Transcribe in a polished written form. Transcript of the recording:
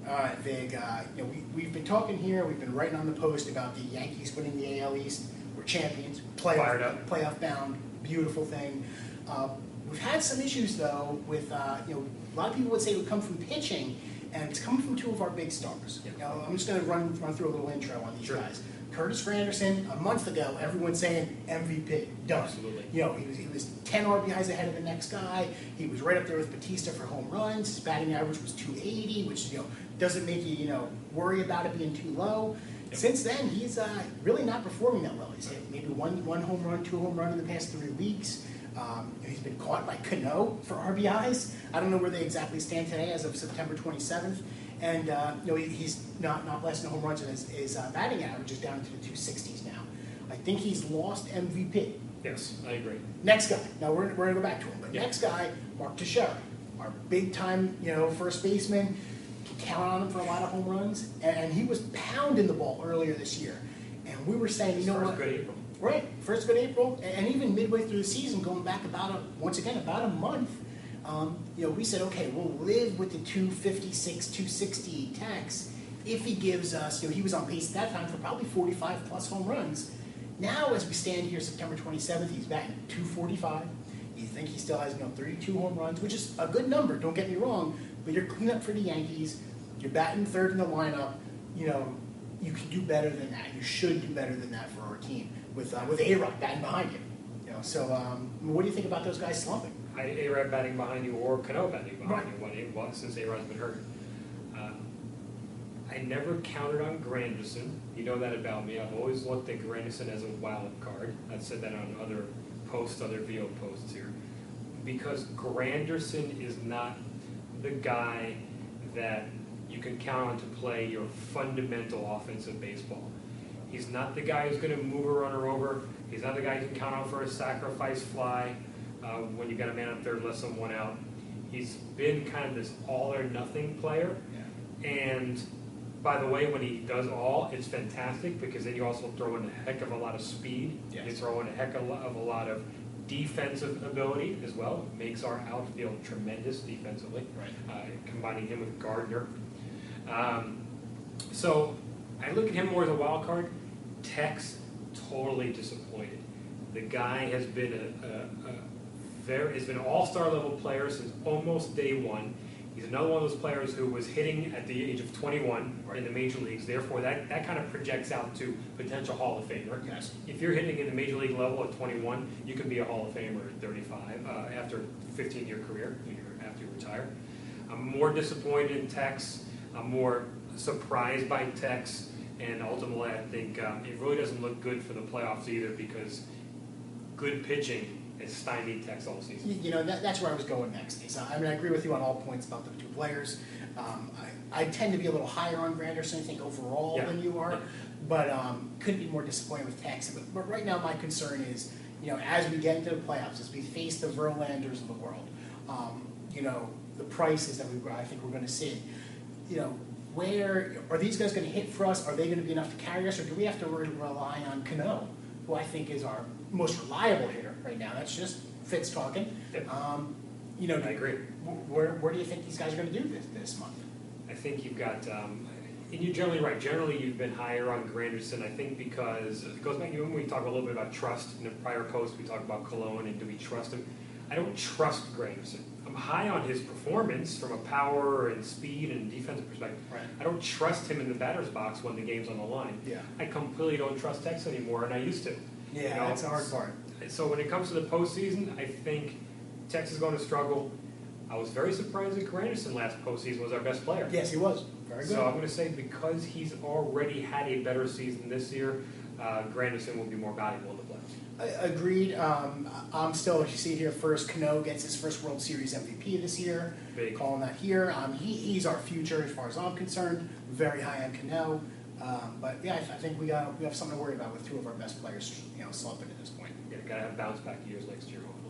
All right, Vig. We've been talking here. We've been writing on the post about the Yankees winning the AL East. We're champions, playoff bound, beautiful thing. We've had some issues though with a lot of people would say it would come from pitching, and it's coming from two of our big stars. I'm just going to run through a little intro on these guys. Curtis Granderson, a month ago, everyone's saying MVP, done. Absolutely. He was 10 RBIs ahead of the next guy. He was right up there with Batista for home runs. His batting average was 280, which doesn't make you worry about it being too low. Yep. Since then, he's really not performing that well. He's hit maybe one home run, 2 home runs in the past 3 weeks. He's been caught by Cano for RBIs. I don't know where they exactly stand today as of September 27th. And he's not blasting home runs, and his batting average is down to the 260s now. I think he's lost MVP. Yes, I agree. Next guy. Now we're going to go back to him. But next guy, Mark Teixeira, our big-time first baseman. Can count on him for a lot of home runs. And he was pounding the ball earlier this year. And we were saying, First good April. Right, first good April. And even midway through the season, going back about a month, we said, okay, we'll live with the 256, 260 tax if he gives us, he was on pace at that time for probably 45 plus home runs. Now, as we stand here September 27th, he's batting 245. You think he still has 32 home runs, which is a good number, don't get me wrong, but you're cleaning up for the Yankees. You're batting third in the lineup. You can do better than that. You should do better than that for our team with A-Rod batting behind you. So what do you think about those guys slumping? A-Rod batting behind you or Cano batting behind you, since A-Rod's been hurt. I never counted on Granderson. You know that about me. I've always looked at Granderson as a wild card. I've said that on other VO posts here. Because Granderson is not the guy that you can count on to play your fundamental offensive baseball. He's not the guy who's going to move a runner over. He's not the guy you can count on for a sacrifice fly when you got a man up there less than one out. He's been kind of this all-or-nothing player. Yeah. And by the way, when he does all, it's fantastic because then you also throw in a heck of a lot of speed. Yes. You throw in a heck of a lot of defensive ability as well. It makes our outfield tremendous defensively, combining him with Gardner. So I look at him more as a wild card. Tex, totally disappointed. The guy has been has been an all-star level player since almost day one. He's another one of those players who was hitting at the age of 21 in the major leagues. Therefore, that kind of projects out to potential Hall of Famer. Yes. If you're hitting in the major league level at 21, you can be a Hall of Famer at 35 after a 15-year career after you retire. I'm more disappointed in Tex. I'm more surprised by Tex. And ultimately, I think it really doesn't look good for the playoffs either because good pitching has stymied Tex all season. That's where I was going next. I agree with you on all points about the two players. I tend to be a little higher on Granderson, I think, overall than you are. Yeah. But couldn't be more disappointed with Tex. But right now, my concern is, as we get into the playoffs, as we face the Verlanders of the world, the prices that I think we're going to see, where are these guys going to hit for us? Are they going to be enough to carry us, or do we have to rely on Cano, who I think is our most reliable hitter right now? That's just Fitz talking. Yep. I agree. Where do you think these guys are going to do this month? I think you've got, and you're generally right. Generally, you've been higher on Granderson. I think because it goes back. When we talk a little bit about trust in the prior post, we talk about Cologne and do we trust him? I don't trust Granderson. I'm high on his performance from a power and speed and defensive perspective. Right. I don't trust him in the batter's box when the game's on the line. Yeah. I completely don't trust Tex anymore, and I used to. Yeah, that's the hard part. So when it comes to the postseason, I think Tex is going to struggle. I was very surprised that Granderson last postseason was our best player. Yes, he was. Very good. So I'm going to say because he's already had a better season this year, Granderson will be more valuable in the playoffs. Agreed. I'm still, as you see here, first Cano gets his first World Series MVP this year. Big. Calling that here. He's our future as far as I'm concerned. Very high on Cano. But yeah, I think we have something to worry about with two of our best players, slumping at this point. Yeah, got to have bounce back years next year, hopefully.